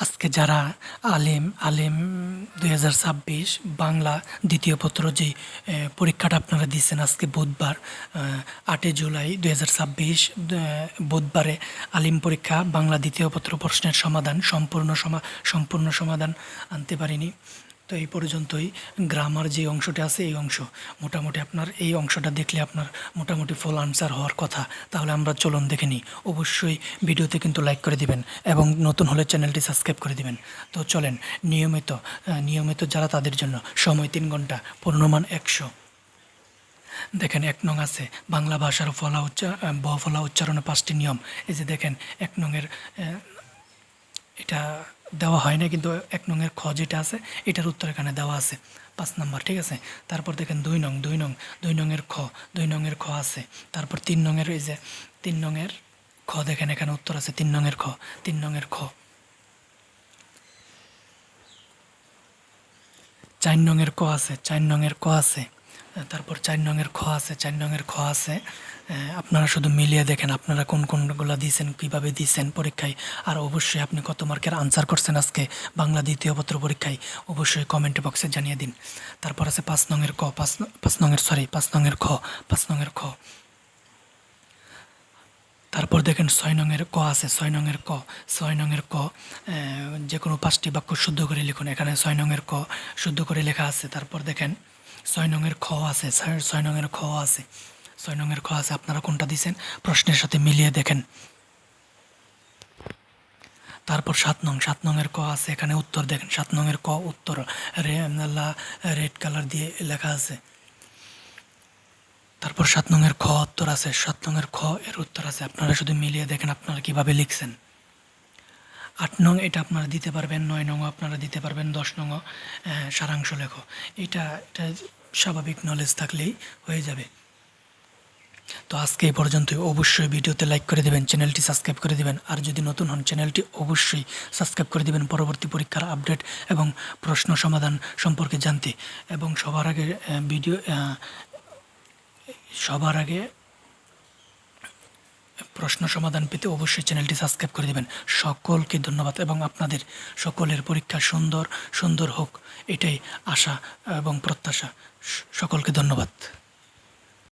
আজকে যারা আলিম ২০২৬ বাংলা দ্বিতীয় পত্র যে পরীক্ষাটা আপনারা দিচ্ছেন আজকে বুধবার ৮ জুলাই ২০২৬ বুধবারে আলিম পরীক্ষা বাংলা দ্বিতীয় পত্র প্রশ্নের সমাধান সম্পূর্ণ সমাধান আনতে পারিনি। তো এই পর্যন্তই। গ্রামার যে অংশটা আছে এই অংশ মোটামুটি আপনার এই অংশটা দেখলে আপনার মোটামুটি ফুল আনসার হওয়ার কথা। তাহলে আমরা চলুন দেখে নিই। অবশ্যই ভিডিওতে কিন্তু লাইক করে দিবেন এবং নতুন হলে চ্যানেলটি সাবস্ক্রাইব করে দিবেন। তো চলেন নিয়মিত যারা তাদের জন্য সময় ৩ ঘন্টা, পূর্ণমান ১০০। দেখেন ১ নং আছে বাংলা ভাষার ফলা উচ্চারণে ৫টি নিয়ম। এই যে দেখেন ১ নংয়ের এটা দেওয়া হয় না, কিন্তু ১ নংয়ের খ যেটা আছে এটার উত্তর এখানে দেওয়া আছে ৫ নাম্বার, ঠিক আছে। তারপর দেখেন ২ নংয়ের খ ২ নংয়ের খ আছে। তারপর ৩ নংয়ের এই যে ৩ নংয়ের খ দেখেন এখানে উত্তর আছে ৩ নংয়ের খ ৩ নংয়ের খ। ৪ নংয়ের ক আছে ৪ নংয়ের ক আছে। তারপর ৪ নংয়ের খ আছে ৪ নংয়ের খ আছে। আপনারা শুধু মিলিয়ে দেখেন আপনারা কোনগুলো দিয়েছেন, কীভাবে দিয়েছেন পরীক্ষায়। আর অবশ্যই আপনি কত মার্কের আনসার করছেন আজকে বাংলা দ্বিতীয় পত্র পরীক্ষায় অবশ্যই কমেন্ট বক্সে জানিয়ে দিন। তারপর আছে ৫ নংয়ের ক ৫ নংয়ের খ ৫ নংয়ের খ। তারপর দেখেন ৬ নংয়ের ক আছে ৬ নংয়ের ক ৬ নংয়ের ক। যে কোনো ৫টি বাক্য শুদ্ধ করে লিখুন। এখানে ৬ নংয়ের ক শুদ্ধ করে লেখা আছে। তারপর দেখেন ৬ নংয়ের খ আছে ৬ নংয়ের খ আছে ৬ নংয়ের খ আছে। আপনারা কোনটা দিয়েছেন প্রশ্নের সাথে মিলিয়ে দেখেন। তারপর ৭ নংয়ের ক আছে। এখানে উত্তর দেখেন ৭ নংয়ের ক উত্তর রেড কালার দিয়ে লেখা আছে। তারপর ৭ নংয়ের খ উত্তর আছে ৭ নংয়ের খ এর উত্তর আছে। আপনারা শুধু মিলিয়ে দেখেন আপনারা কিভাবে লিখছেন। ৮ নং এটা আপনারা দিতে পারবেন, ৯ নং আপনারা দিতে পারবেন, ১০ নং সারাংশ লেখো। এটা স্বাভাবিক নলেজ থাকলেই হয়ে যাবে। তো আজকে এই পর্যন্তই। অবশ্যই ভিডিওতে লাইক করে দেবেন, চ্যানেলটি সাবস্ক্রাইব করে দেবেন। আর যদি নতুন হন চ্যানেলটি অবশ্যই সাবস্ক্রাইব করে দেবেন পরবর্তী পরীক্ষার আপডেট এবং প্রশ্ন সমাধান সম্পর্কে জানতে। এবং সবার আগে প্রশ্ন সমাধান পেতে অবশ্যই চ্যানেলটি সাবস্ক্রাইব করে দেবেন। সকলকে ধন্যবাদ এবং আপনাদের সকলের পরীক্ষা সুন্দর হোক এটাই আশা এবং প্রত্যাশা। সকলকে ধন্যবাদ।